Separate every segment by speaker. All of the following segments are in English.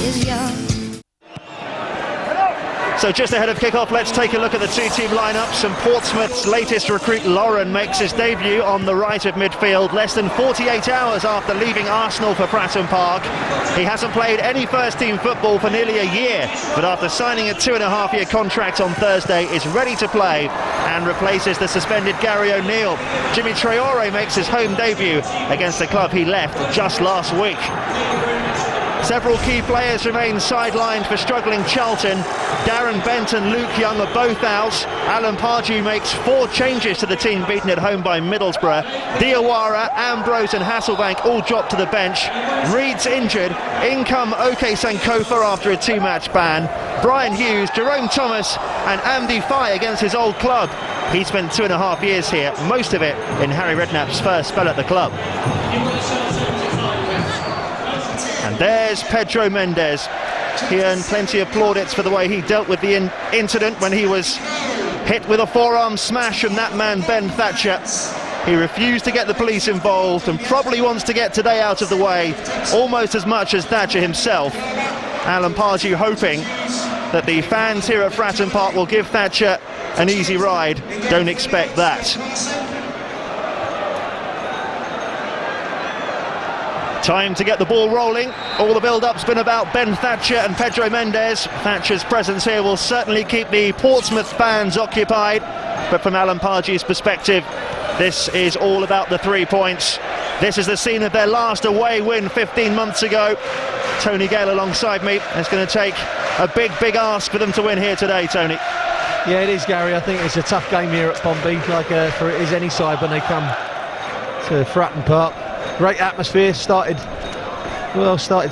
Speaker 1: is young.
Speaker 2: So just ahead of kick-off, let's take a look at the two-team lineups. And Portsmouth's latest recruit, Lauren, makes his debut on the right of midfield less than 48 hours after leaving Arsenal for Fratton Park. He hasn't played any first-team football for nearly a year, but after signing a 2.5-year contract on Thursday, is ready to play and replaces the suspended Gary O'Neill. Jimmy Traore makes his home debut against the club he left just last week. Several key players remain sidelined for struggling Charlton. Darren Bent and Luke Young are both out. Alan Pardew makes 4 changes to the team beaten at home by Middlesbrough. Diawara, Ambrose and Hasselbank all dropped to the bench. Reed's injured. In come Oke Sankofa after a 2-match ban. Brian Hughes, Jerome Thomas and Andy Fye against his old club. He spent 2.5 years here, most of it in Harry Redknapp's first spell at the club. And there's Pedro Mendes. He earned plenty of plaudits for the way he dealt with the incident when he was hit with a forearm smash from that man Ben Thatcher. He refused to get the police involved and probably wants to get today out of the way almost as much as Thatcher himself. Alan Pardew hoping that the fans here at Fratton Park will give Thatcher an easy ride. Don't expect that. Time to get the ball rolling. All the build-up's been about Ben Thatcher and Pedro Mendes. Thatcher's presence here will certainly keep the Portsmouth fans occupied, but from Alan Pardew's perspective, this is all about the 3 points. This is the scene of their last away win 15 months ago. Tony Gale alongside me. It's going to take a big ask for them to win here today, Tony.
Speaker 3: Yeah, it is, Gary. I think it's a tough game here at Pompey, for it is any side when they come to Fratton Park. Great atmosphere, started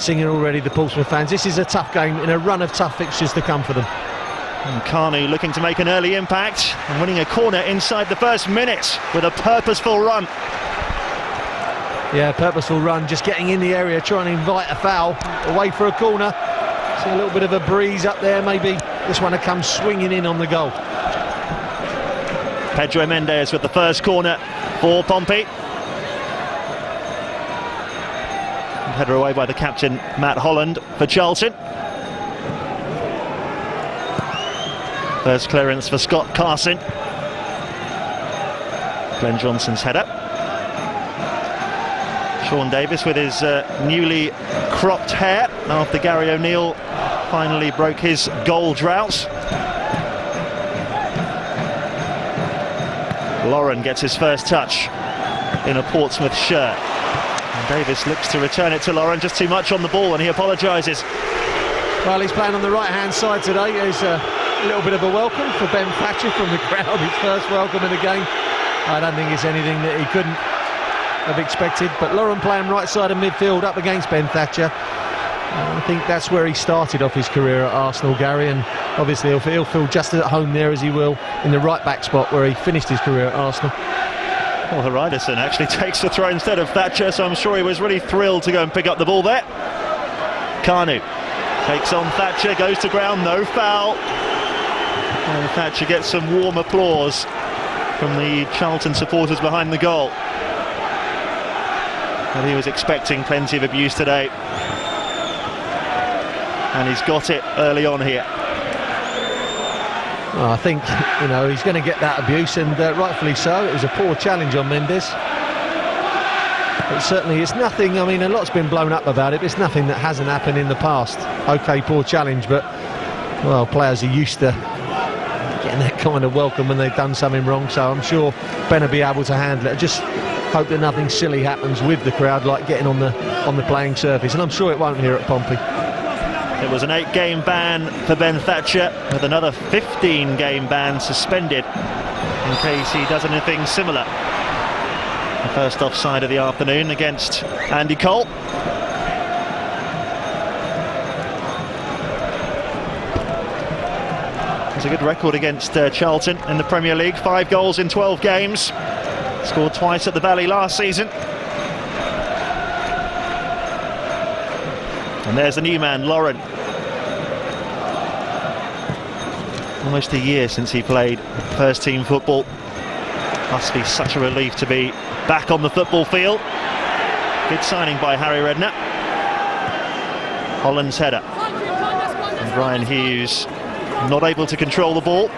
Speaker 3: singing already, the Portsmouth fans. This is a tough game in a run of tough fixtures to come for them.
Speaker 2: And Carney looking to make an early impact and winning a corner inside the first minute with a purposeful run.
Speaker 3: Yeah, purposeful run, just getting in the area, trying to invite a foul away for a corner. See a little bit of a breeze up there, maybe this one will come swinging in on the goal.
Speaker 2: Pedro Mendes with the first corner for Pompey. Header away by the captain Matt Holland for Charlton. First clearance for Scott Carson. Glenn Johnson's header. Sean Davis with his newly cropped hair after Gary O'Neill finally broke his goal drought. Lauren gets his first touch in a Portsmouth shirt. Davis looks to return it to Lauren, just too much on the ball, and he apologises.
Speaker 3: Well, he's playing on the right-hand side today. There's a little bit of a welcome for Ben Thatcher from the crowd, his first welcome in the game. I don't think it's anything that he couldn't have expected, but Lauren playing right side of midfield up against Ben Thatcher. I think that's where he started off his career at Arsenal, Gary, and obviously he'll feel just at home there as he will in the right-back spot where he finished his career at Arsenal.
Speaker 2: Well, Haridason actually takes the throw instead of Thatcher, so I'm sure he was really thrilled to go and pick up the ball there. Kanu takes on Thatcher, goes to ground, no foul. And Thatcher gets some warm applause from the Charlton supporters behind the goal. But he was expecting plenty of abuse today. And he's got it early on here.
Speaker 3: Well, I think, he's going to get that abuse, and rightfully so. It was a poor challenge on Mendes. But certainly it's nothing, a lot's been blown up about it, but it's nothing that hasn't happened in the past. OK, poor challenge, but, well, players are used to getting that kind of welcome when they've done something wrong, so I'm sure Ben will be able to handle it. I just hope that nothing silly happens with the crowd, like getting on the playing surface, and I'm sure it won't here at Pompey.
Speaker 2: It was an 8-game ban for Ben Thatcher, with another 15-game ban suspended in case he does anything similar. The first offside of the afternoon against Andy Cole. It's a good record against Charlton in the Premier League. 5 goals in 12 games. Scored twice at the Valley last season. And there's the new man, Lauren. Almost a year since he played first team football. Must be such a relief to be back on the football field. Good signing by Harry Redknapp. Holland's header. And Brian Hughes not able to control the ball.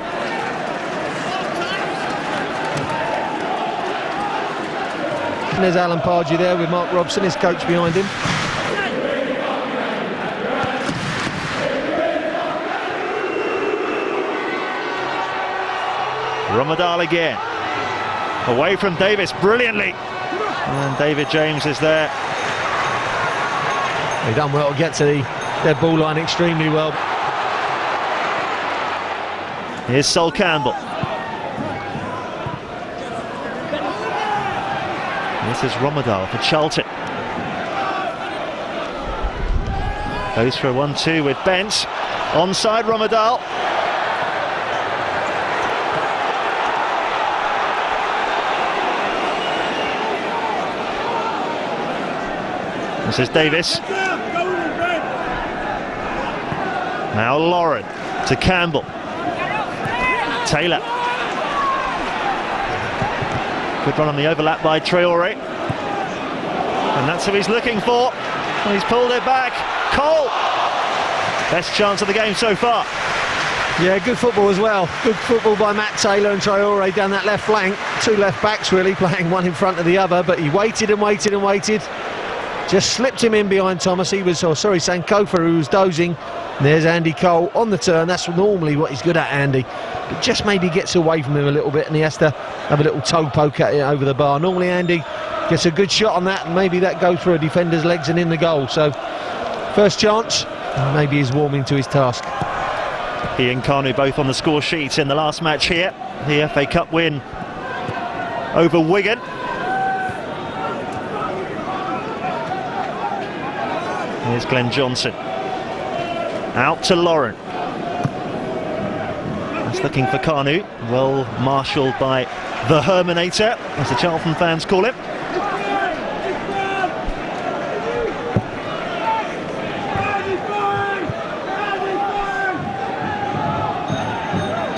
Speaker 3: And there's Alan Pardew there with Mark Robson, his coach, behind him.
Speaker 2: Romadal again. Away from Davis, brilliantly. And David James is there.
Speaker 3: They've done well to get to their ball line extremely well.
Speaker 2: Here's Sol Campbell. This is Romadal for Charlton. Goes for a 1-2 with Bent. Onside Romadal. This is Davis. Now Lauren to Campbell. Taylor. Good run on the overlap by Traore. And that's who he's looking for. And he's pulled it back. Cole. Best chance of the game so far.
Speaker 3: Yeah, good football as well. Good football by Matt Taylor and Traore down that left flank. Two left backs really, playing one in front of the other, but he waited and waited and waited. Just slipped him in behind Thomas. Sankofa, who was dozing. And there's Andy Cole on the turn. That's normally what he's good at, Andy. But just maybe gets away from him a little bit and he has to have a little toe poke at it over the bar. Normally Andy gets a good shot on that and maybe that goes through a defender's legs and in the goal. So first chance, maybe he's warming to his task.
Speaker 2: He and Kanu both on the score sheet in the last match here. The FA Cup win over Wigan. Here's Glenn Johnson. Out to Lauren. He's looking for Kanu. Well marshalled by the Herminator, as the Charlton fans call him.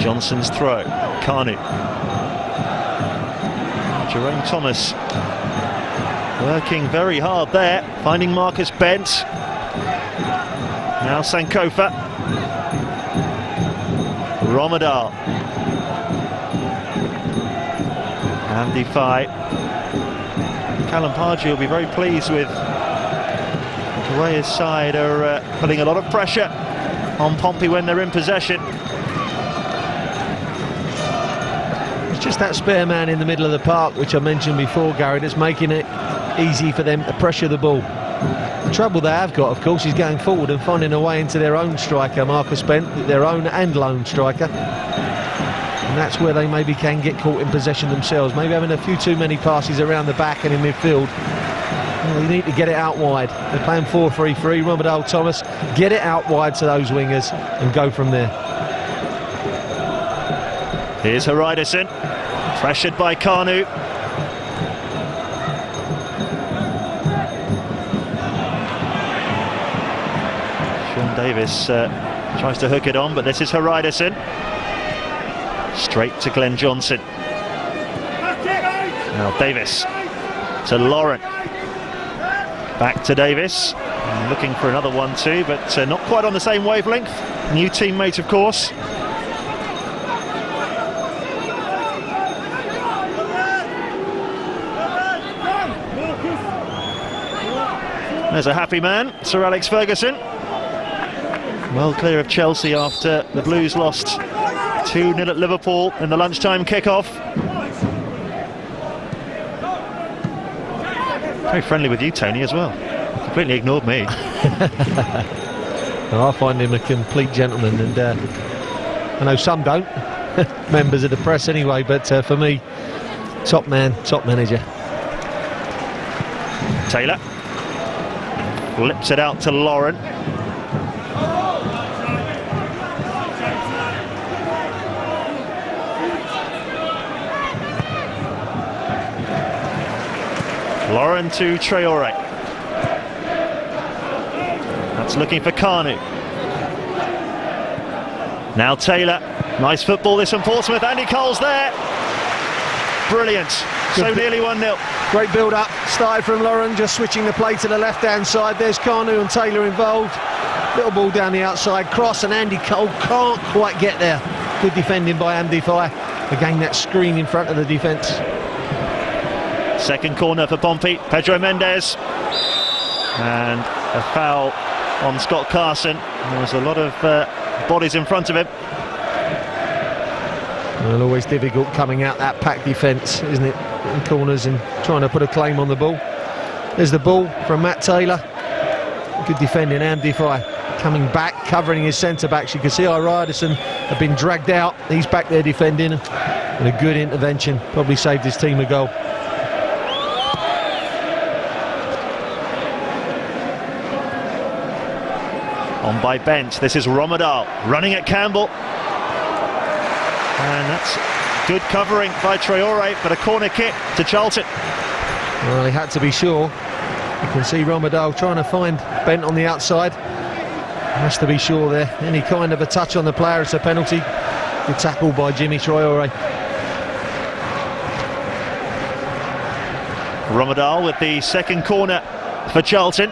Speaker 2: Johnson's throw. Kanu. Jerome Thomas working very hard there, finding Marcus Bent. Now Sankofa. Romadal. Andy Fife. Callum Pardew will be very pleased with the way his side are putting a lot of pressure on Pompey when they're in possession.
Speaker 3: It's just that spare man in the middle of the park, which I mentioned before, Gary, that's making it easy for them to pressure the ball. The trouble they have got, of course, is going forward and finding a way into their own striker, Marcus Bent, their own and lone striker. And that's where they maybe can get caught in possession themselves, maybe having a few too many passes around the back and in midfield. Well, they need to get it out wide. They're playing 4-3-3, Romadal, Thomas, get it out wide to those wingers and go from there.
Speaker 2: Here's Haridason, pressured by Kanu. Sean Davis tries to hook it on, but this is Haridason. Straight to Glenn Johnson. Now Davis to Lauren. Back to Davis. Looking for another 1-2, but not quite on the same wavelength. New teammate, of course. There's a happy man, Sir Alex Ferguson. Well clear of Chelsea after the Blues lost 2-0 at Liverpool in the lunchtime kickoff. Very friendly with you, Tony, as well. Completely ignored me.
Speaker 3: I find him a complete gentleman, and I know some don't, members of the press anyway, but for me, top man, top manager.
Speaker 2: Taylor flips it out to Lauren. Lauren to Traore. That's looking for Kanu. Now Taylor. Nice football this from Portsmouth. Andy Cole's there. Brilliant. So nearly 1-0.
Speaker 3: Great build-up. Started from Lauren, just switching the play to the left-hand side. There's Kanu and Taylor involved. Little ball down the outside, cross, and Andy Cole can't quite get there. Good defending by Andy Fye. Again, that screen in front of the defence.
Speaker 2: Second corner for Pompey, Pedro Mendes. And a foul on Scott Carson. There was a lot of bodies in front of him.
Speaker 3: Well, always difficult coming out that packed defence, isn't it? In corners and trying to put a claim on the ball. There's the ball from Matt Taylor. Good defending, Andy Fye. Coming back, covering his centre-backs. You can see Ryerson have been dragged out. He's back there defending. And a good intervention. Probably saved his team a goal.
Speaker 2: On by Bent. This is Romadal running at Campbell. And that's good covering by Traore, but a corner kick to Charlton.
Speaker 3: Well, he had to be sure. You can see Romadal trying to find Bent on the outside. Has to be sure there. Any kind of a touch on the player, it's a penalty. Good tackle by Jimmy Traore.
Speaker 2: Romadal with the second corner for Charlton.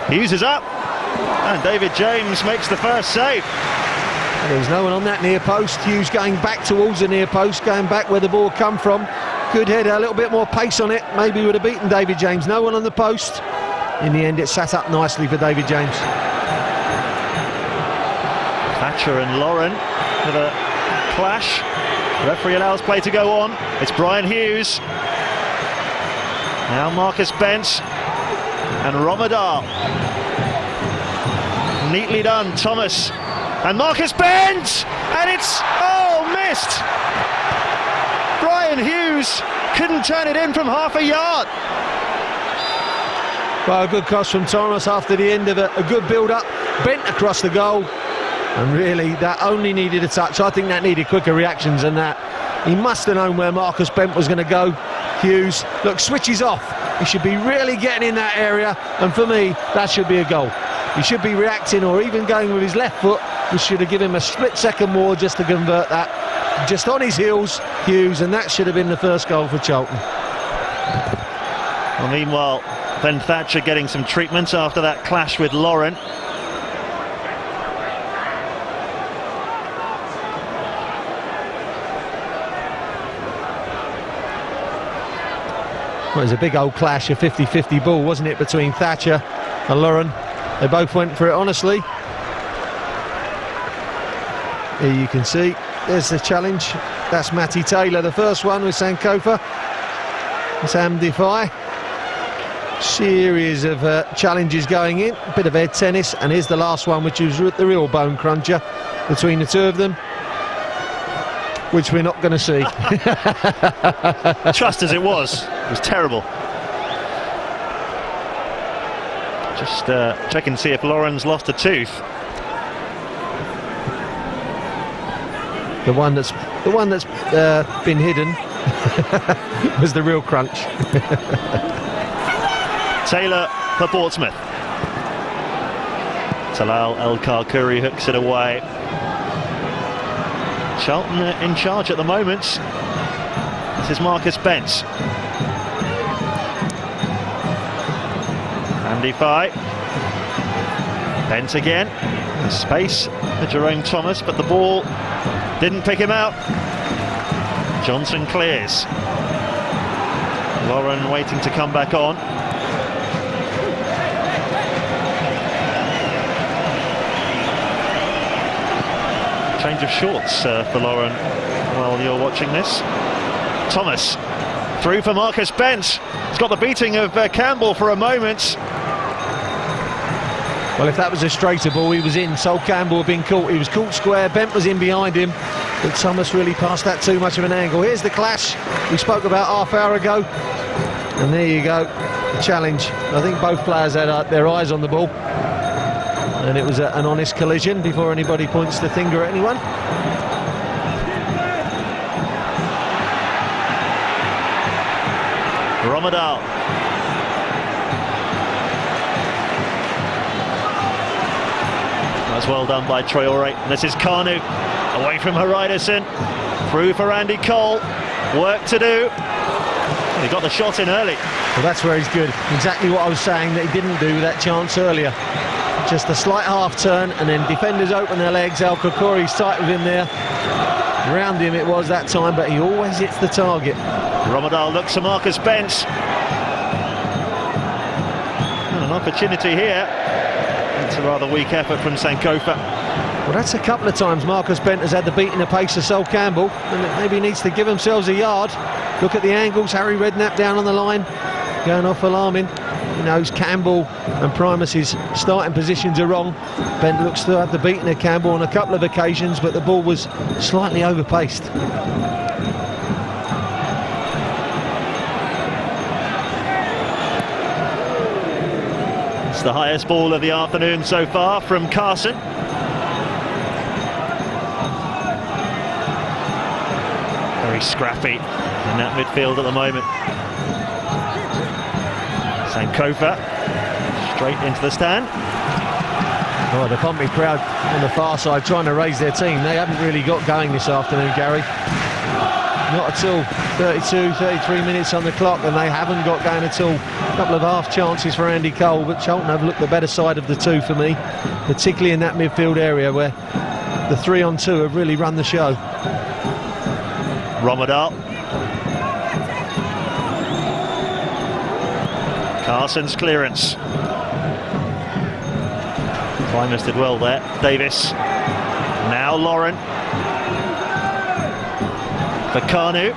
Speaker 2: Hughes is up, and David James makes the first save.
Speaker 3: And there was no one on that near post. Hughes going back towards the near post, going back where the ball come from. Good header, a little bit more pace on it. Maybe would have beaten David James. No one on the post. In the end, it sat up nicely for David James.
Speaker 2: Thatcher and Lauren with a clash. The referee allows play to go on. It's Brian Hughes. Now Marcus Bent and Romadal. Neatly done, Thomas. And Marcus Bent! And it's, missed! Brian Hughes couldn't turn it in from half a yard.
Speaker 3: Well, a good cross from Thomas after the end of a good build-up. Bent across the goal. And really, that only needed a touch. I think that needed quicker reactions than that. He must have known where Marcus Bent was going to go. Hughes, look, switches off. He should be really getting in that area. And for me, that should be a goal. He should be reacting or even going with his left foot. We should have given him a split second more just to convert that. Just on his heels, Hughes, and that should have been the first goal for Charlton.
Speaker 2: Well, meanwhile, Ben Thatcher getting some treatment after that clash with Lauren.
Speaker 3: Well, it was a big old clash, a 50-50 ball, wasn't it, between Thatcher and Lauren. They both went for it honestly. Here you can see, there's the challenge. That's Matty Taylor, the first one with Sankofa. It's Andy Fye. Series of challenges going in, a bit of head tennis, and here's the last one, which was the real bone cruncher between the two of them, which we're not going to see.
Speaker 2: Just as it was terrible. Just check and see if Lauren's lost a tooth.
Speaker 3: The one that's been hidden was the real crunch.
Speaker 2: Taylor for Portsmouth. Talal El Karkouri hooks it away. Charlton in charge at the moment. This is Marcus Bent. Andy Fye. Bent again. Space for Jerome Thomas, but the ball didn't pick him out. Johnson clears. Lauren waiting to come back on. Change of shorts for Lauren while you're watching this. Thomas through for Marcus Bent. He's got the beating of Campbell for a moment.
Speaker 3: Well, if that was a straighter ball, he was in. Sol Campbell had been caught. He was caught square. Bent was in behind him. But Thomas really passed that too much of an angle. Here's the clash we spoke about half hour ago. And there you go. The challenge. I think both players had their eyes on the ball. And it was an honest collision before anybody points the finger at anyone.
Speaker 2: Romadal. That's well done by Traore. This is Kanu away from Ryerson. Through for Andy Cole. Work to do. He got the shot in early.
Speaker 3: Well, that's where he's good. Exactly what I was saying that he didn't do with that chance earlier. Just a slight half turn, and then defenders open their legs. El Kokori's tight with him there. Round him it was that time, but he always hits the target.
Speaker 2: Romedal looks to Marcus Bent. An opportunity here. It's a rather weak effort from Sankofa.
Speaker 3: Well, that's a couple of times Marcus Bent has had the beat in the pace of Sol Campbell, and maybe needs to give themselves a yard. Look at the angles. Harry Redknapp down on the line, going off alarming. He knows Campbell and Primus's starting positions are wrong. Bent looks to have the beating of Campbell on a couple of occasions, but the ball was slightly overpaced.
Speaker 2: It's the highest ball of the afternoon so far from Carson. Very scrappy in that midfield at the moment. Sankofa straight into the stand.
Speaker 3: Oh, the Pompey crowd on the far side trying to raise their team. They haven't really got going this afternoon, Gary. Not at all. 32, 33 minutes on the clock, and they haven't got going at all. A couple of half chances for Andy Cole, but Charlton have looked the better side of the two for me, particularly in that midfield area where the 3-on-2 have really run the show.
Speaker 2: Romedal. Carson's clearance. Primus did well there. Davis. Now Lauren. For Kanu.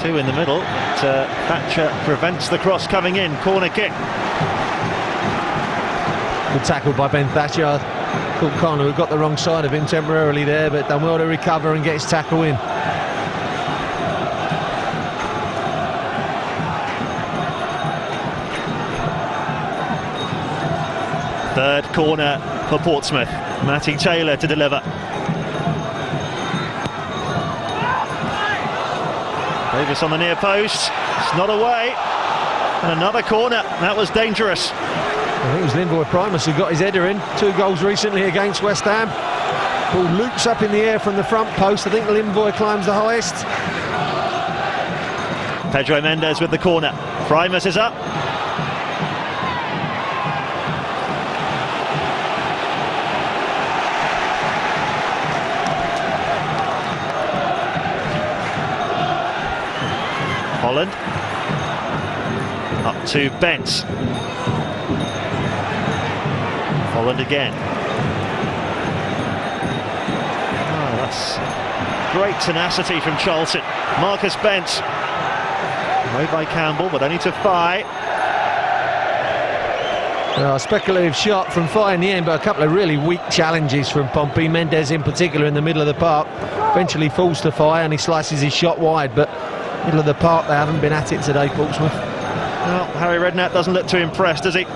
Speaker 2: Two in the middle. But, Thatcher prevents the cross coming in. Corner kick.
Speaker 3: Good tackle by Ben Thatcher. I thought Kanu had got the wrong side of him temporarily there, but done well to recover and get his tackle in.
Speaker 2: Third corner for Portsmouth. Matty Taylor to deliver. Davis on the near post. It's not away. And another corner. That was dangerous.
Speaker 3: I think it was Linvoy Primus who got his header in. 2 goals recently against West Ham. Ball loops up in the air from the front post. I think Linvoy climbs the highest.
Speaker 2: Pedro Mendes with the corner. Primus is up. Holland. Up to Bent. Holland again. Oh, that's great tenacity from Charlton. Marcus Bent. Away by Campbell, but only to Fye.
Speaker 3: A speculative shot from Fye in the end, but a couple of really weak challenges from Pompey. Mendes in particular in the middle of the park. Eventually falls to Fye and he slices his shot wide, but middle of the park they haven't been at it today, Portsmouth.
Speaker 2: Well, Harry Redknapp doesn't look too impressed, does he?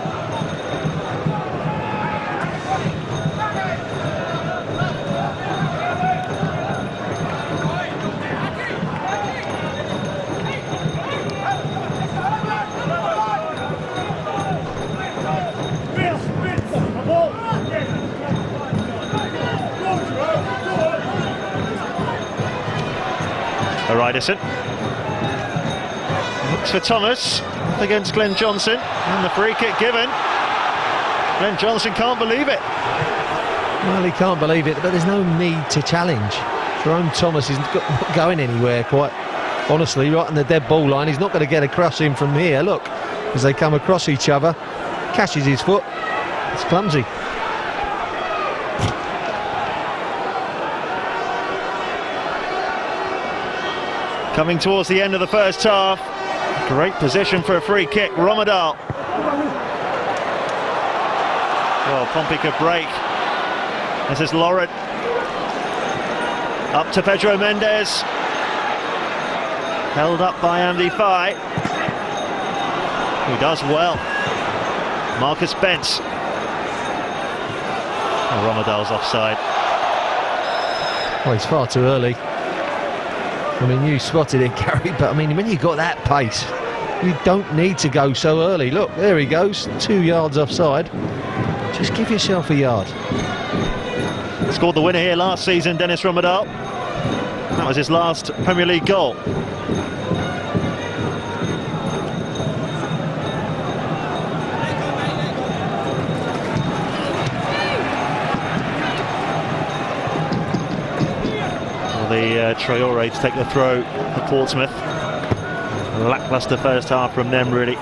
Speaker 2: Ryderson looks for Thomas against Glenn Johnson, and the free kick given. Glenn Johnson can't believe it.
Speaker 3: Well, he can't believe it, but there's no need to challenge. Jerome Thomas is not going anywhere, quite honestly, right on the dead ball line. He's not going to get across him from here. Look, as they come across each other, catches his foot. It's clumsy.
Speaker 2: Coming towards the end of the first half. Great position for a free kick. Romedal. Well, Pompey could break. This is Lauren. Up to Pedro Mendes. Held up by Andy Fye, who does well. Marcus Bent. Oh, Romedal's offside.
Speaker 3: Well, it's far too early. I mean, you spotted it, Gary, but I mean, when you got that pace, you don't need to go so early. Look, there he goes, 2 yards offside. Just give yourself a yard.
Speaker 2: Scored the winner here last season, Dennis Romedal. That was his last Premier League goal. Traore to take the throw for Portsmouth. A lacklustre first half from them, really.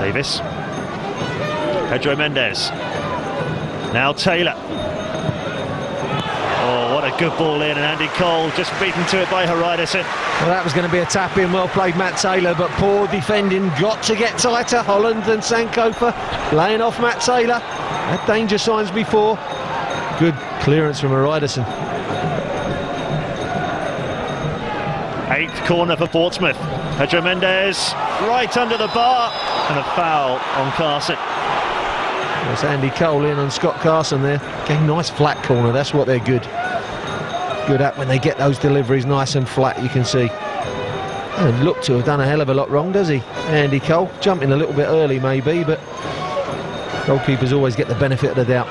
Speaker 2: Davis. Pedro Mendes. Now Taylor. Oh, what a good ball in, and Andy Cole just beaten to it by Haridason.
Speaker 3: Well, that was going to be a tap-in. Well played, Matt Taylor, but poor defending. Got to get tighter. Holland and Sankofa laying off Matt Taylor. Had danger signs before. Good clearance from Haridason.
Speaker 2: 8th corner for Portsmouth. Pedro Mendes right under the bar, and a foul on Carson.
Speaker 3: There's Andy Cole in on Scott Carson there. Getting nice flat corner. That's what they're good at, when they get those deliveries nice and flat. You can see. Doesn't look to have done a hell of a lot wrong, does he? Andy Cole jumping a little bit early maybe, but goalkeepers always get the benefit of the doubt.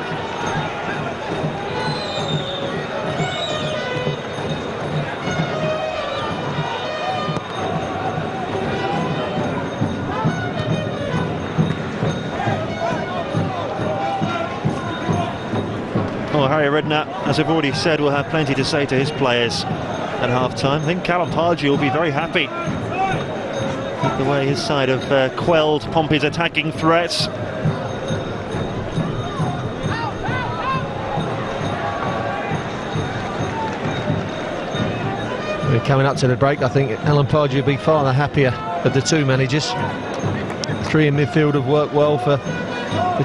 Speaker 2: Well, Harry Redknapp, as I've already said, will have plenty to say to his players at half-time. I think Callum Pardew will be very happy with the way his side have quelled Pompey's attacking threats.
Speaker 3: We're coming up to the break. I think Alan Pardew will be far the happier of the two managers. 3 in midfield have worked well for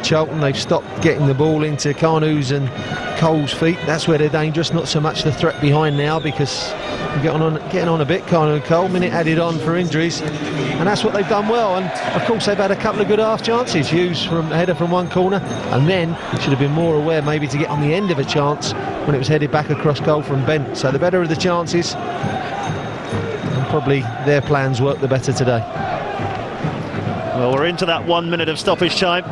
Speaker 3: Charlton. They've stopped getting the ball into Carnew's and Cole's feet. That's where they're dangerous, not so much the threat behind now, because they're getting on a bit, Carnew and Cole. Minute added on for injuries, and that's what they've done well. And of course they've had a couple of good half chances. Hughes from a header from one corner, and then should have been more aware maybe to get on the end of a chance when it was headed back across goal from Bent. So the better of the chances, and probably their plans worked the better today.
Speaker 2: Well, we're into that 1 minute of stoppage time.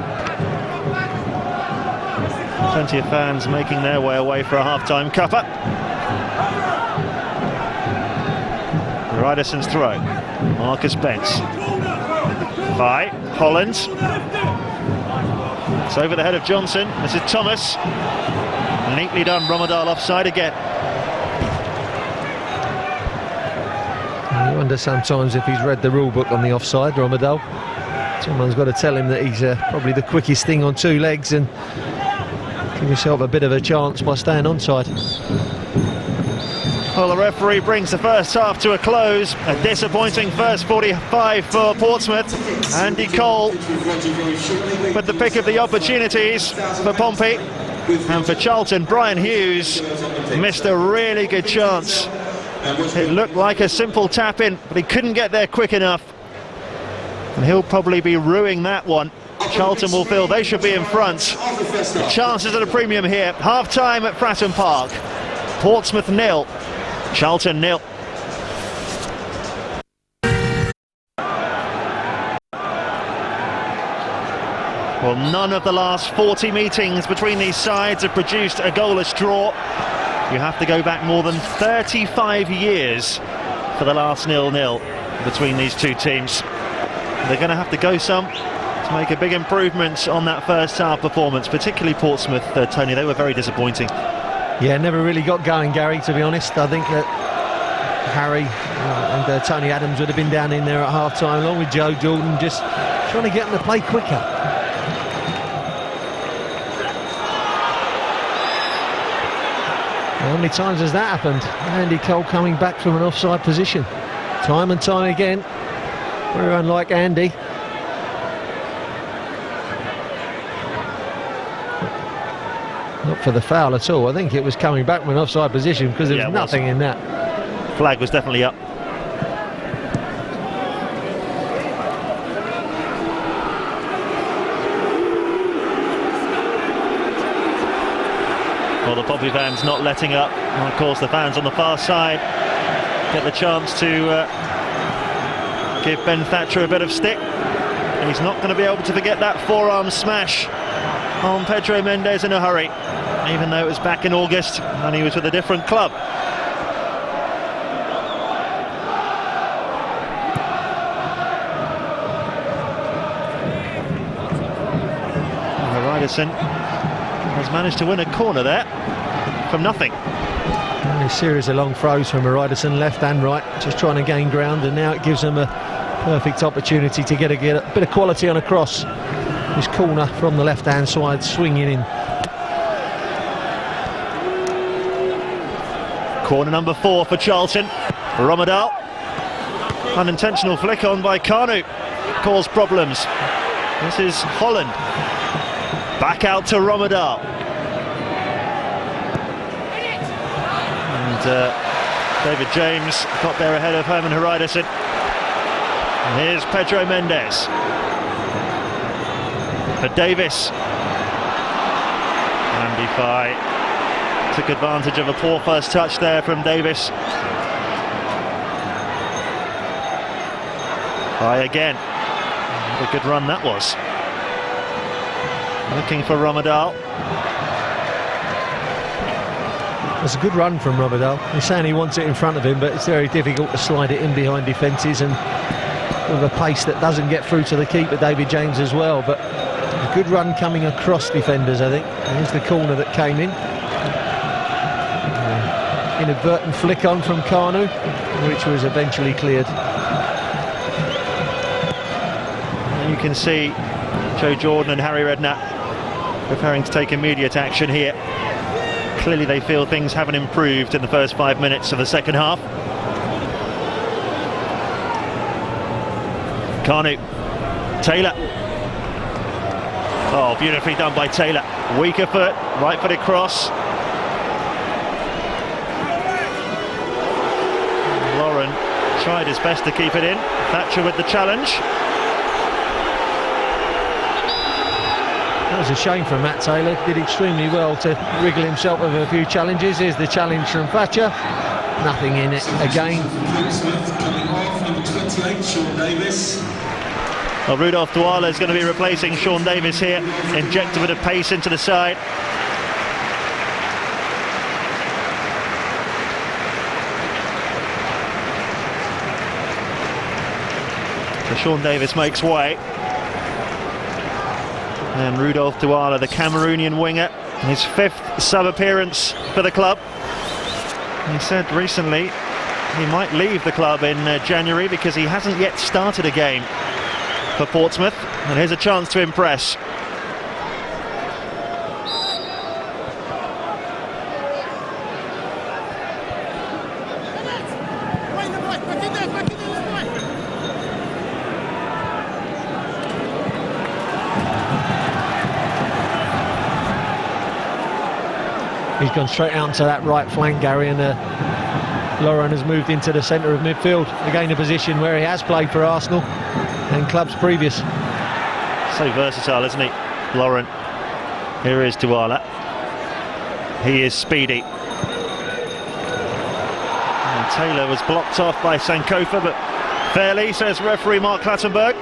Speaker 2: Plenty of fans making their way away for a half-time cuppa. Haridasson's throw. Marcus Bents. By Holland. It's over the head of Johnson. This is Thomas. Neatly done. Romadal offside again.
Speaker 3: You wonder sometimes if he's read the rule book on the offside, Romadal. Someone's got to tell him that he's probably the quickest thing on 2 legs, and give yourself a bit of a chance by staying onside.
Speaker 2: Well, the referee brings the first half to a close. A disappointing first 45 for Portsmouth. Andy Cole with the pick of the opportunities for Pompey. And for Charlton, Brian Hughes missed a really good chance. It looked like a simple tap-in, but he couldn't get there quick enough. And he'll probably be ruining that one. Charlton will feel they should be in front. The chances at a premium here. Half-time at Fratton Park. Portsmouth 0, Charlton 0. Well, none of the last 40 meetings between these sides have produced a goalless draw. You have to go back more than 35 years for the last 0-0 between these two teams. They're going to have to go some to make a big improvement on that first half performance, particularly Portsmouth. Tony, they were very disappointing.
Speaker 3: Yeah, never really got going, Gary, to be honest. I think that Harry and Tony Adams would have been down in there at half-time, along with Joe Jordan, just trying to get them to play quicker. How many times has that happened? Andy Cole coming back from an offside position. Time and time again. Very unlike Andy. Not for the foul at all. I think it was coming back from an offside position, because there was nothing in that.
Speaker 2: Flag was definitely up. Well, the Pompey fans not letting up. And of course the fans on the far side get the chance to give Ben Thatcher a bit of stick, and he's not going to be able to forget that forearm smash on Pedro Mendes in a hurry, even though it was back in August and he was with a different club. Riderson has managed to win a corner there from nothing.
Speaker 3: And a series of long throws from Riderson, left and right, just trying to gain ground, and now it gives them a perfect opportunity to get a bit of quality on a cross. This corner from the left-hand side, swinging in.
Speaker 2: Corner number 4 for Charlton. Romadal. Unintentional flick on by Kanu. Caused problems. This is Holland. Back out to Romadal. And David James got there ahead of Herman Hreiderson. And here's Pedro Mendes. For Davis. Andy Fye took advantage of a poor first touch there from Davis. Fye again. What a good run that was. Looking for Romadal.
Speaker 3: It's a good run from Romadal. He's saying he wants it in front of him, but it's very difficult to slide it in behind defences, and with a pace that doesn't get through to the keeper, David James, as well. But a good run coming across defenders, I think. And here's the corner that came in. Inadvertent flick on from Kanu, which was eventually cleared.
Speaker 2: And you can see Joe Jordan and Harry Redknapp preparing to take immediate action here. Clearly they feel things haven't improved in the first 5 minutes of the second half. Kanu. Taylor. Oh, beautifully done by Taylor. Weaker foot, right-footed cross. Lauren tried his best to keep it in. Thatcher with the challenge.
Speaker 3: That was a shame from Matt Taylor. Did extremely well to wriggle himself with a few challenges. Here's the challenge from Thatcher. Nothing in it again.
Speaker 1: Coming off, number 28, Sean Davis.
Speaker 2: Well, Rudolph Douala is going to be replacing Sean Davis here. Inject a bit of pace into the side. So Sean Davis makes way. And Rudolph Douala, the Cameroonian winger, his 5th sub-appearance for the club. He said recently he might leave the club in January because he hasn't yet started a game for Portsmouth, and here's a chance to impress.
Speaker 3: He's gone straight out to that right flank, Gary, and Lauren has moved into the centre of midfield. Again, a position where he has played for Arsenal and clubs previous.
Speaker 2: So versatile, isn't he, Lauren? Here is Douala. He is speedy. And Taylor was blocked off by Sankofa, but fairly, says referee Mark Clattenburg.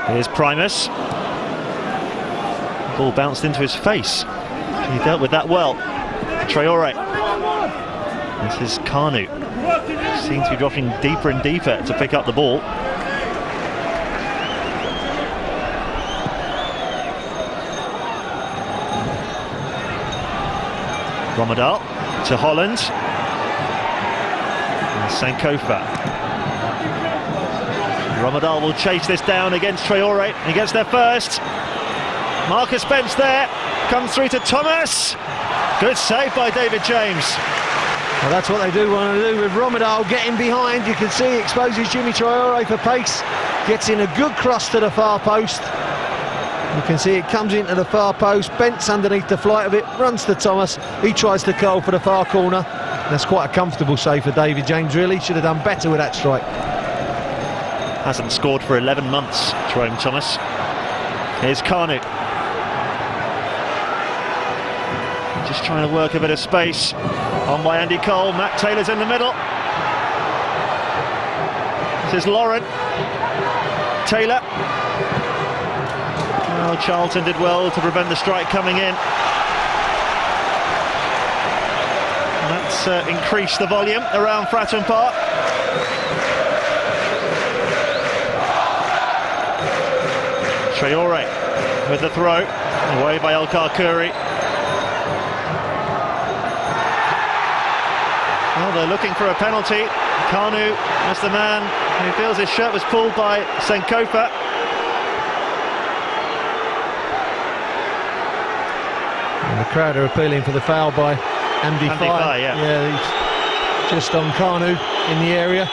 Speaker 2: Here's Primus. Ball bounced into his face. He dealt with that well. Traore. This is Kanu. Seems to be dropping deeper and deeper to pick up the ball. Romadal to Holland. And Sankofa. Romadal will chase this down against Traore. He gets there first. Marcus Spence there. Comes through to Thomas. Good save by David James.
Speaker 3: Well, that's what they do want to do with Romadal getting behind. You can see he exposes Jimmy Traore for pace. Gets in a good cross to the far post. You can see it comes into the far post. Bents underneath the flight of it. Runs to Thomas. He tries to curl for the far corner. That's quite a comfortable save for David James, really. Should have done better with that strike.
Speaker 2: Hasn't scored for 11 months, Jerome Thomas. Here's Kanu. Just trying to work a bit of space. On by Andy Cole. Matt Taylor's in the middle. This is Lauren. Taylor. Oh, Charlton did well to prevent the strike coming in. And that's increased the volume around Fratton Park. Traore with the throw, away by El Karkouri. Well, they're looking for a penalty. Kanu is the man who feels his shirt was pulled by Sankofa.
Speaker 3: And the crowd are appealing for the foul by Andy Fye. Yeah, he's just on Kanu in the area.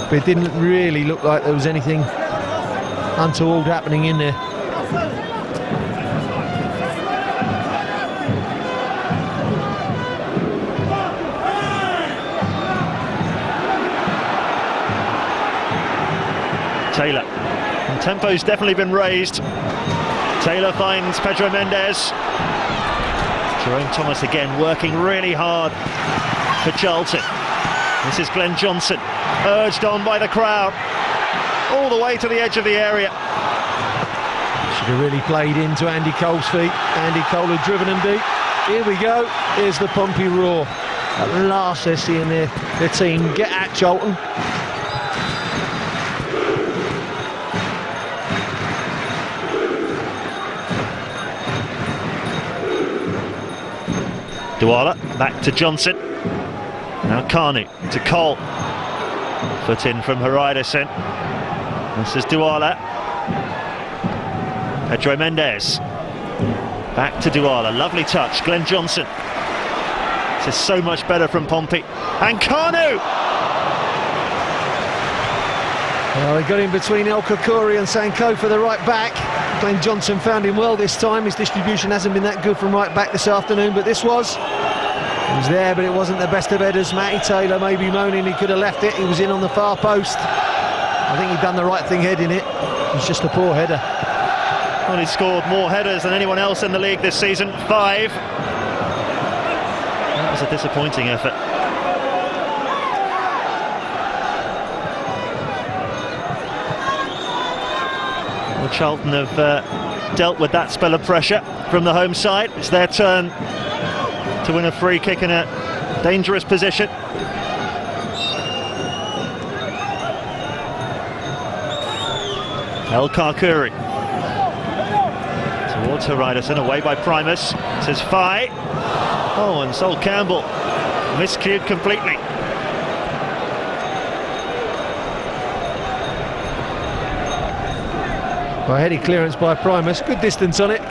Speaker 3: But it didn't really look like there was anything untoward happening in there.
Speaker 2: Taylor. And tempo's definitely been raised. Taylor finds Pedro Mendes. Jerome Thomas again working really hard for Charlton. This is Glenn Johnson, urged on by the crowd, all the way to the edge of the area.
Speaker 3: Should have really played into Andy Cole's feet. Andy Cole had driven him deep. Here we go. Here's the Pompey roar. At last they're seeing their team get at Charlton.
Speaker 2: Douala back to Johnson. Now Kanu to Cole. Foot in from Haridason. This is Douala. Pedro Mendes. Back to Douala. Lovely touch. Glenn Johnson. This is so much better from Pompey. And Kanu!
Speaker 3: Well, they got in between El Karkouri and Sankofa, the right back. Glenn Johnson found him well this time. His distribution hasn't been that good from right back this afternoon, but this was. He was there, but it wasn't the best of headers. Matty Taylor may be moaning he could have left it. He was in on the far post. I think he'd done the right thing heading it. It's just a poor header.
Speaker 2: Well, he's scored more headers than anyone else in the league this season. 5. That was a disappointing effort. Well, Charlton have dealt with that spell of pressure from the home side. It's their turn to win a free kick in a dangerous position. El Karkouri towards Haridason, away by Primus. Says Fye. Oh, and Sol Campbell miscued completely.
Speaker 3: Well, heady clearance by Primus, good distance on it.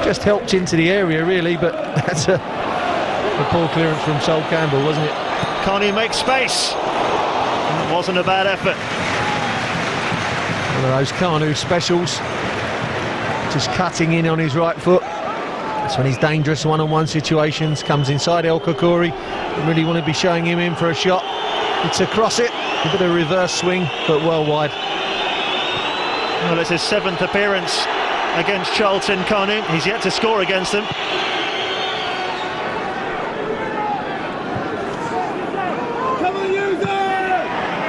Speaker 3: Just helped into the area really, but that's a poor clearance from Sol Campbell, wasn't it?
Speaker 2: Kanu makes space. It wasn't a bad effort.
Speaker 3: One of those Kanu specials, just cutting in on his right foot. That's when he's dangerous one-on-one situations. Comes inside El Karkouri. Really want to be showing him in for a shot. It's across it, a bit of a reverse swing, but well wide.
Speaker 2: Well, it's his 7th appearance against Charlton. Kanu, he's yet to score against them.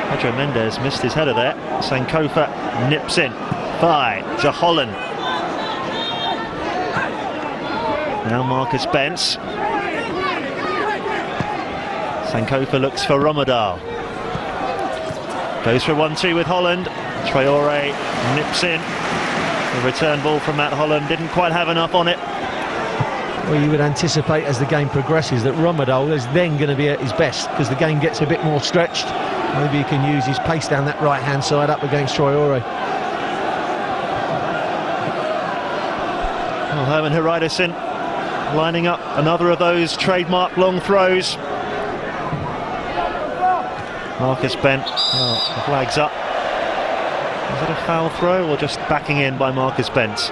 Speaker 2: Pedro Mendes missed his header there. Sankofa nips in. Fye to Holland. Now Marcus Bence. Sankofa looks for Romadal. Goes for 1-2 with Holland. Traore nips in. The return ball from Matt Holland didn't quite have enough on it.
Speaker 3: Well, you would anticipate as the game progresses that Romadal is then going to be at his best because the game gets a bit more stretched. Maybe he can use his pace down that right-hand side up against Traore.
Speaker 2: Well, Herman Haridason lining up another of those trademark long throws. Marcus Bent, the flag's up. Is it a foul throw or just backing in by Marcus Bent?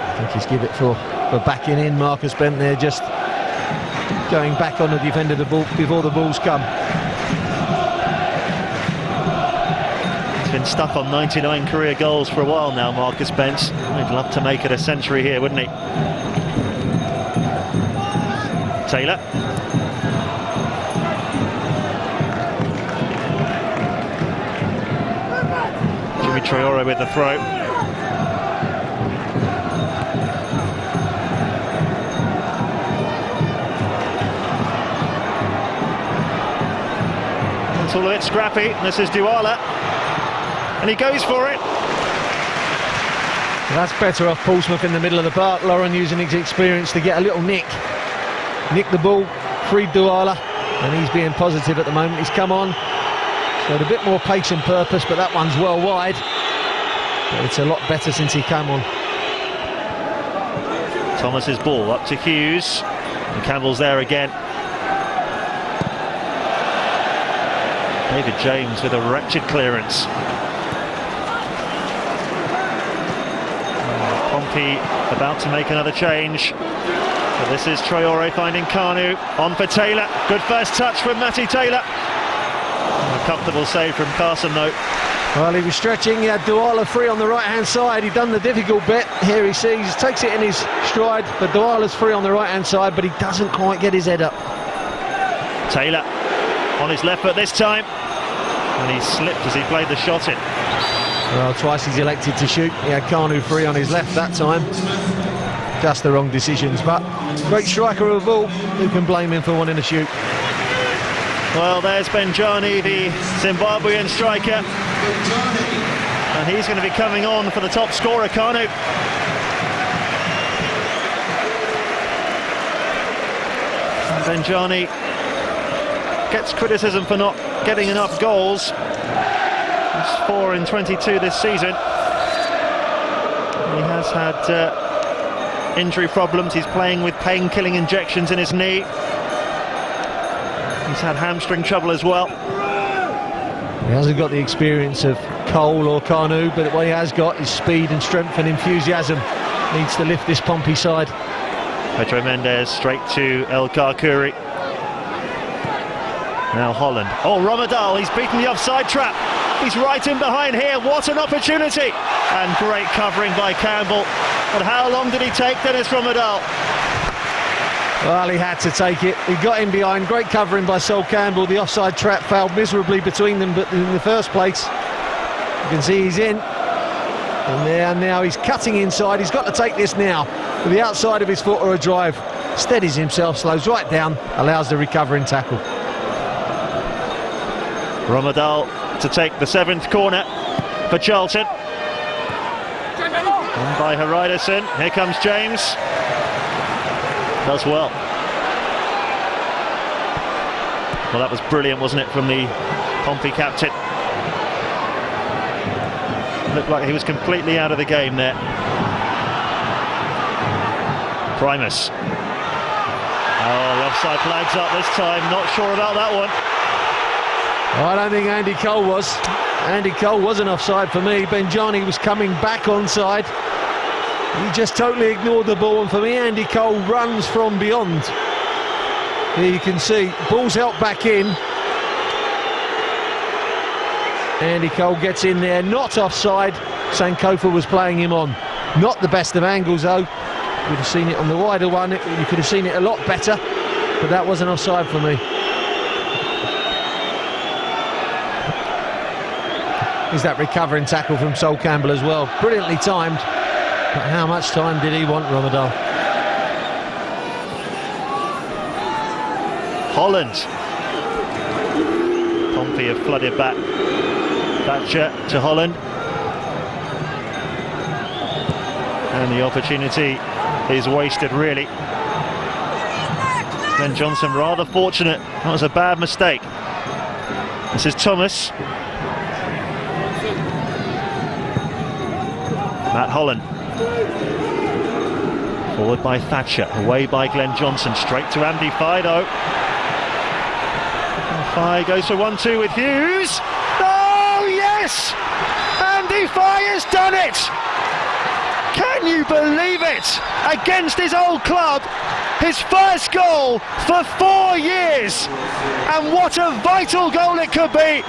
Speaker 3: I think he's give it for backing in. Marcus Bent there, just going back on the defender before the balls come.
Speaker 2: been stuck on 99 career goals for a while now, Marcus Spence. He'd love to make it a century here, wouldn't he? Taylor. Jimmy Traore with the throw. It's all a bit scrappy. This is Douala, and he goes for it.
Speaker 3: Well, that's better off Portsmouth in the middle of the park. Lauren using his experience to get a little nick the ball, freed Douala, and he's being positive at the moment. He's come on, showed a bit more pace and purpose, but that one's well wide. But it's a lot better since he came on.
Speaker 2: Thomas's ball up to Hughes, and Campbell's there again. David James with a wretched clearance. Pompey about to make another change. But this is Traore finding Kanu. On for Taylor. Good first touch from Matty Taylor. A comfortable save from Carson though.
Speaker 3: Well, he was stretching. He had Douala free on the right-hand side. He'd done the difficult bit. Here he sees, takes it in his stride, but Douala's free on the right-hand side, but he doesn't quite get his head up.
Speaker 2: Taylor on his left foot this time. And he slipped as he played the shot in.
Speaker 3: Well, twice he's elected to shoot. He had Kanu free on his left that time. Just the wrong decisions, but great striker of the ball. Who can blame him for wanting to shoot?
Speaker 2: Well, there's Benjani, the Zimbabwean striker. And he's going to be coming on for the top scorer, Kanu. And Benjani gets criticism for not getting enough goals. He's 4 in 22 this season. He has had injury problems. He's playing with pain-killing injections in his knee. He's had hamstring trouble as well.
Speaker 3: He hasn't got the experience of Cole or Kanu, but what he has got is speed and strength and enthusiasm. Needs to lift this Pompey side.
Speaker 2: Pedro Mendes straight to El Karkouri. Now Holland. Oh, Romadal, he's beaten the offside trap. He's right in behind here. What an opportunity. And great covering by Campbell. But how long did he take, Dennis Romadal?
Speaker 3: Well, he had to take it. He got in behind. Great covering by Sol Campbell. The offside trap failed miserably between them, but in the first place, you can see he's in. And there now he's cutting inside. He's got to take this now with the outside of his foot or a drive. Steadies himself, slows right down, allows the recovering tackle.
Speaker 2: Romadal to take the 7th corner for Charlton. On by Hariderson. Here comes James. Does well. Well, that was brilliant, wasn't it, from the Pompey captain? Looked like he was completely out of the game there. Primus. Oh, the offside flag's up this time. Not sure about that one.
Speaker 3: I don't think Andy Cole was. Andy Cole wasn't offside for me. Benjani was coming back onside. He just totally ignored the ball, and for me, Andy Cole runs from beyond. Here you can see, ball's helped back in. Andy Cole gets in there, not offside. Sankofa was playing him on. Not the best of angles, though. You could have seen it on the wider one. You could have seen it a lot better, but that wasn't offside for me. Is that recovering tackle from Sol Campbell as well. Brilliantly timed. But how much time did he want, Romadal?
Speaker 2: Holland. Pompey have flooded back. Thatcher to Holland. And the opportunity is wasted, really. Glenn Johnson rather fortunate. That was a bad mistake. This is Thomas. Matt Holland. Forward by Thatcher, away by Glenn Johnson, straight to Andy Fido. Fye goes for 1-2 with Hughes. Oh yes! Andy Fye has done it! Can you believe it? Against his old club, his first goal for 4 years. And what a vital goal it could be.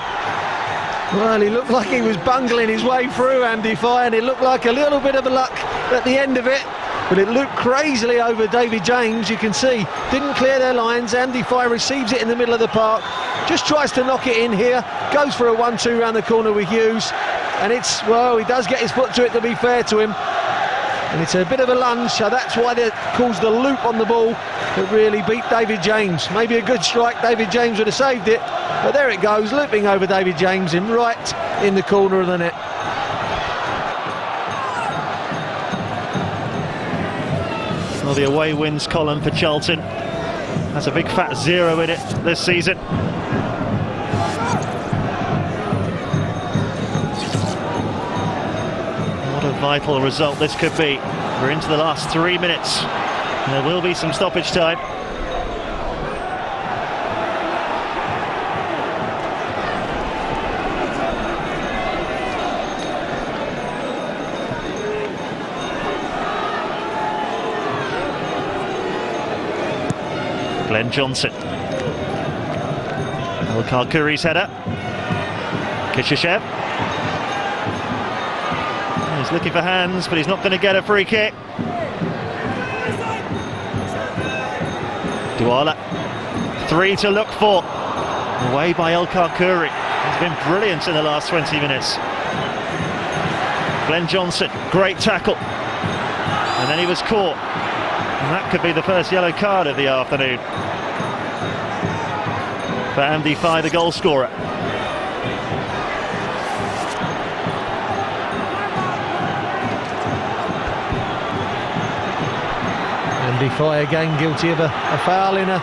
Speaker 3: Well, he looked like he was bungling his way through, Andy Fye, and it looked like a little bit of a luck at the end of it. But it looked crazily over David James, you can see. Didn't clear their lines. Andy Fye receives it in the middle of the park. Just tries to knock it in here. Goes for a 1-2 round the corner with Hughes. And it's, well, he does get his foot to it, to be fair to him. And it's a bit of a lunge, so that's why they caused the loop on the ball that really beat David James. Maybe a good strike, David James would have saved it. But there it goes, looping over David James in right in the corner of the net.
Speaker 2: Well, the away wins column for Charlton has a big fat 0 in it this season. What a vital result this could be. We're into the last 3 minutes. There will be some stoppage time. Glenn Johnson. Al-Karkouri's header. Kishashev. He's looking for hands, but he's not going to get a free kick. Douala. 3 to look for. Away by Al-Karkouri. He's been brilliant in the last 20 minutes. Glenn Johnson, great tackle. And then he was caught. And that could be the first yellow card of the afternoon for Andy Fye, the goal scorer.
Speaker 3: Andy Fye again guilty of a foul in a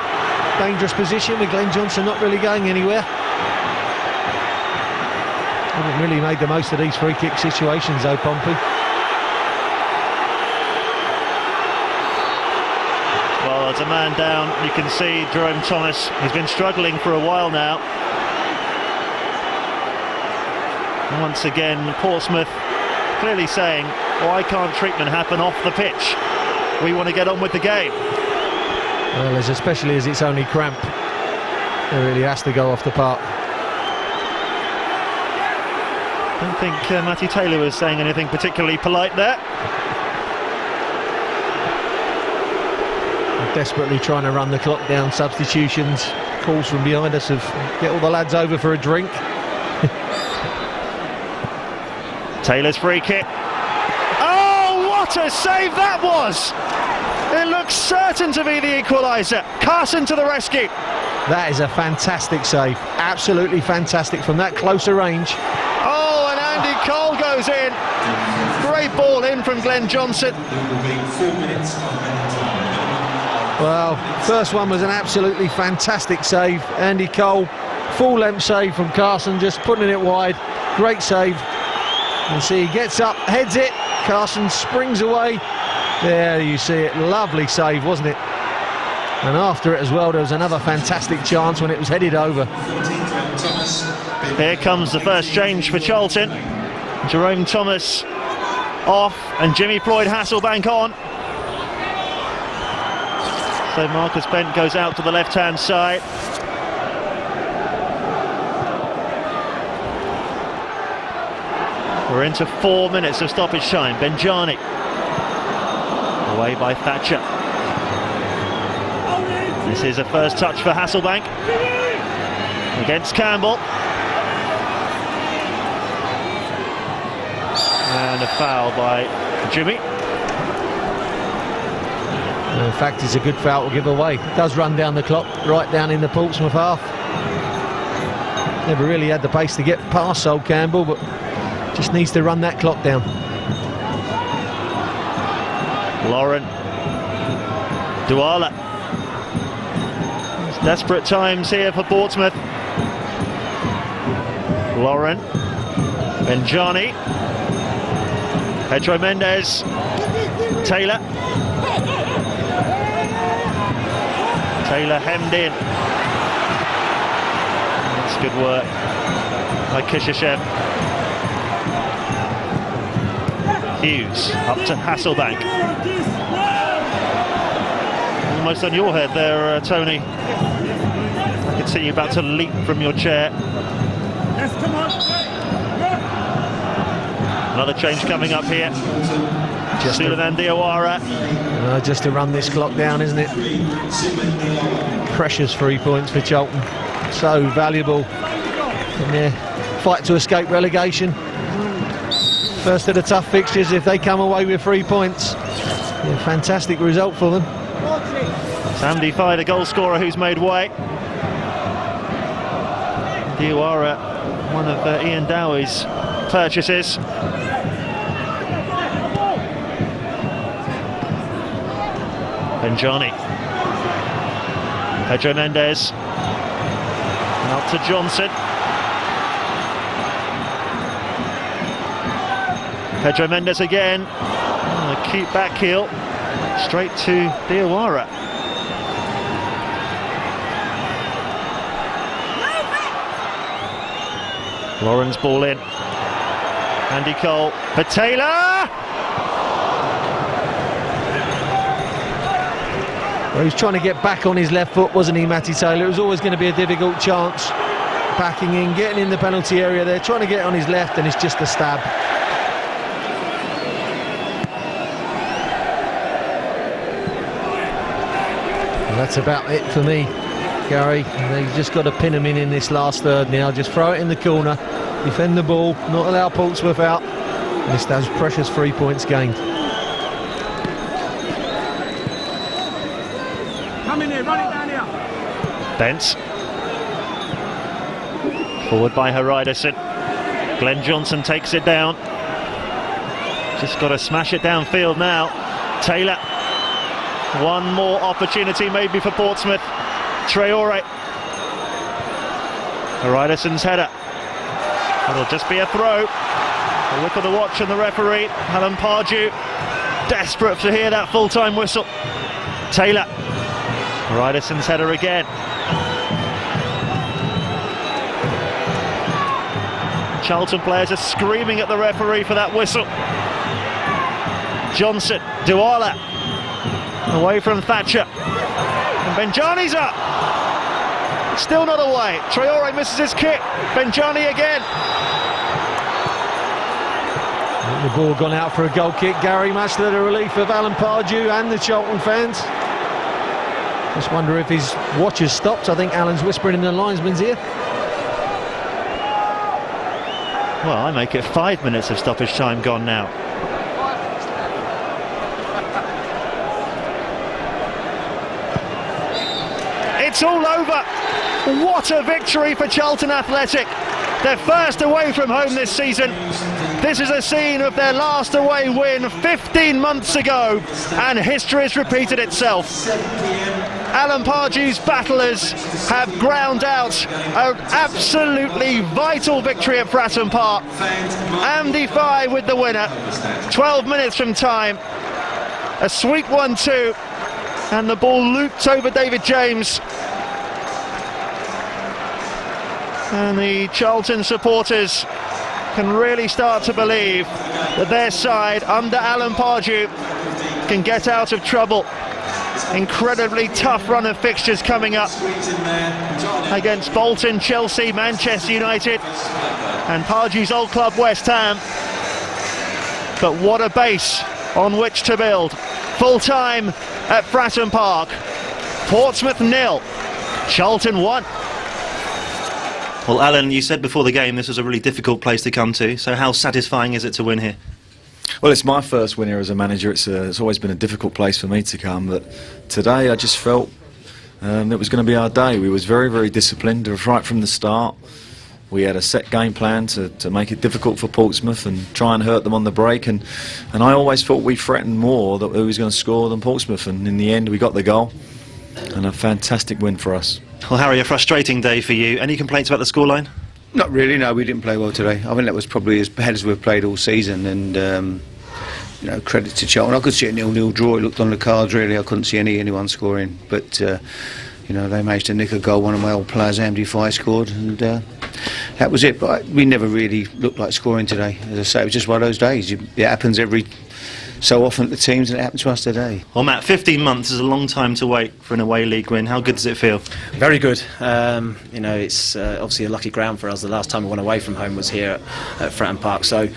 Speaker 3: dangerous position with Glenn Johnson not really going anywhere. Haven't really made the most of these free kick situations though, Pompey.
Speaker 2: Well, there's a man down. You can see Jerome Thomas. He's been struggling for a while now. And once again, Portsmouth clearly saying, why can't treatment happen off the pitch? We want to get on with the game.
Speaker 3: Well, especially as it's only cramp, it really has to go off the park.
Speaker 2: I don't think Matty Taylor was saying anything particularly polite there.
Speaker 3: Desperately trying to run the clock down. Substitutions, calls from behind us of get all the lads over for a drink.
Speaker 2: Taylor's free kick. Oh, what a save that was! It looks certain to be the equaliser. Carson to the rescue.
Speaker 3: That is a fantastic save. Absolutely fantastic from that closer range.
Speaker 2: Oh, and Andy Cole goes in. Great ball in from Glenn Johnson.
Speaker 3: Well, first one was an absolutely fantastic save. Andy Cole, full length save from Carson, just putting it wide. Great save. And see, he gets up, heads it. Carson springs away. There you see it. Lovely save, wasn't it? And after it as well, there was another fantastic chance when it was headed over.
Speaker 2: Here comes the first change for Charlton. Jerome Thomas off and Jimmy Floyd Hasselbank on. So Marcus Bent goes out to the left-hand side. We're into 4 minutes of stoppage time. Benjani. Away by Thatcher. This is a first touch for Hasselbank. Against Campbell. And a foul by Jimmy.
Speaker 3: In fact, it's a good foul to give away. It does run down the clock, right down in the Portsmouth half. Never really had the pace to get past Sol Campbell, but just needs to run that clock down.
Speaker 2: Lauren. Douala. It's desperate times here for Portsmouth. Lauren. Benjani. Pedro Mendes. Taylor. Taylor hemmed in. That's good work by Kishashev. Hughes up to Hasselbank. Almost on your head there, Tony. I can see you about to leap from your chair.
Speaker 4: Yes, come on.
Speaker 2: Another change coming up here. Suleiman Diawara.
Speaker 3: Just to run this clock down, isn't it? Precious 3 points for Charlton. So valuable in their fight to escape relegation. First of the tough fixtures, if they come away with 3 points, yeah, fantastic result for them.
Speaker 2: Andy Fye, the goal scorer, who's made way. Diawara, one of Ian Dowie's purchases. Benjani. Pedro Mendes. Out to Johnson. Pedro Mendes again. Keep back heel. Straight to Diawara. Lauren's ball in. Andy Cole for Taylor.
Speaker 3: Well, he was trying to get back on his left foot, wasn't he, Matty Taylor? It was always going to be a difficult chance. Backing in, getting in the penalty area there, trying to get on his left, and it's just a stab. Well, that's about it for me, Gary. They've just got to pin him in this last third now. Just throw it in the corner, defend the ball, not allow Portsmouth out. And it's those precious 3 points gained.
Speaker 4: Come in here, run it down here.
Speaker 2: Bents. Forward by Haridason. Glenn Johnson takes it down. Just got to smash it downfield now. Taylor. One more opportunity maybe for Portsmouth. Traore. Haridason's header. It'll just be a throw. A look at the watch and the referee, Alan Pardew, desperate to hear that full-time whistle. Taylor. Haridason's header again. Charlton players are screaming at the referee for that whistle. Johnson, Douala, away from Thatcher. And Benjani's up. Still not away. Traore misses his kick. Benjani again.
Speaker 3: The ball gone out for a goal kick, Gary, much to the relief of Alan Pardew and the Charlton fans. Just wonder if his watch has stopped. I think Alan's whispering in the linesman's ear.
Speaker 2: Well, I make it 5 minutes of stoppage time gone now. It's all over. What a victory for Charlton Athletic. Their first away from home this season. This is a scene of their last away win 15 months ago, and history has repeated itself. Alan Pardew's battlers have ground out an absolutely vital victory at Fratton Park. Andy Fye with the winner, 12 minutes from time. A sweet 1-2, and the ball looped over David James. And the Charlton supporters can really start to believe that their side, under Alan Pardew, can get out of trouble. Incredibly tough run of fixtures coming up against Bolton, Chelsea, Manchester United and Pardew's old club West Ham. But what a base on which to build. Full time at Fratton Park. Portsmouth 0, Charlton 1.
Speaker 5: Well, Alan, you said before the game this was a really difficult place to come to, so how satisfying is it to win here?
Speaker 6: Well, it's my first win here as a manager. It's always been a difficult place for me to come, but today I just felt it was going to be our day. We was very, very disciplined right from the start. We had a set game plan to make it difficult for Portsmouth and try and hurt them on the break, and I always thought we threatened more that we was going to score than Portsmouth, and in the end we got the goal, and a fantastic win for us.
Speaker 5: Well, Harry, a frustrating day for you. Any complaints about the scoreline?
Speaker 7: Not really, no, we didn't play well today. I think that was probably as bad as we've played all season, and you know, credit to Charlton. I could see a 0-0 draw. It looked on the cards, really. I couldn't see anyone scoring, but you know, they managed to nick a goal. One of my old players, Andy Fye, scored, and that was it. But we never really looked like scoring today. As I say, it was just one of those days. It happens every so often at the teams, and it happened to us today.
Speaker 5: Well, Matt, 15 months is a long time to wait for an away league win. How good does it feel?
Speaker 8: Very good. You know, it's obviously a lucky ground for us. The last time we went away from home was here at Fratton Park, so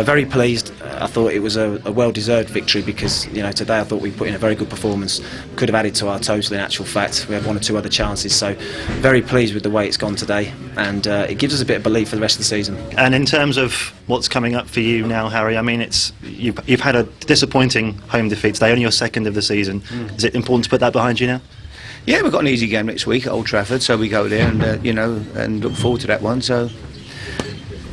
Speaker 8: very pleased. I thought it was a well-deserved victory because, you know, today I thought we put in a very good performance. Could have added to our total in actual fact. We had 1 or 2 other chances, so very pleased with the way it's gone today, and it gives us a bit of belief for the rest of the season.
Speaker 5: And in terms of what's coming up for you now, Harry, I mean, you've had a disappointing home defeat today, only your second of the season. Is it important to put that behind you now?
Speaker 7: Yeah, we've got an easy game next week at Old Trafford, so we go there and you know, and look forward to that one. So,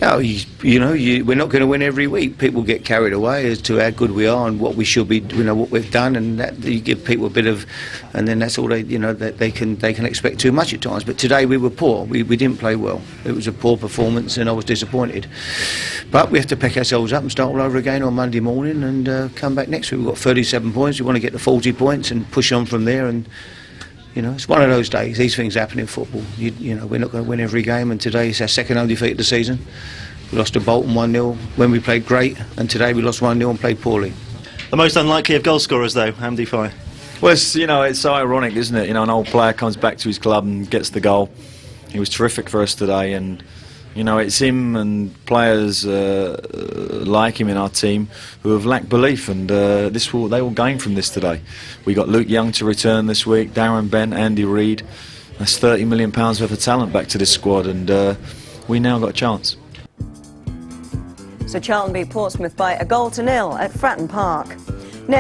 Speaker 7: we're not going to win every week. People get carried away as to how good we are and what we should be, you know, what we've done, and that you give people a bit of, and then that's all they, you know, that they can expect too much at times. But today we were poor. We didn't play well. It was a poor performance, and I was disappointed. But we have to pick ourselves up and start all over again on Monday morning and come back next week. We've got 37 points. We want to get to 40 points and push on from there. And you know, it's one of those days. These things happen in football. You know, we're not going to win every game, and today is our second home defeat of the season. We lost to Bolton 1-0 when we played great, and today we lost 1-0 and played poorly.
Speaker 5: The most unlikely of goal scorers, though, Hamdi Faye.
Speaker 6: Well, it's so ironic, isn't it? You know, an old player comes back to his club and gets the goal. He was terrific for us today, and you know, it's him and players like him in our team who have lacked belief, and they will gain from this today. We got Luke Young to return this week, Darren Bent, Andy Reid. That's £30 million worth of talent back to this squad, and we now got a chance.
Speaker 9: So Charlton beat Portsmouth by 1-0 at Fratton Park.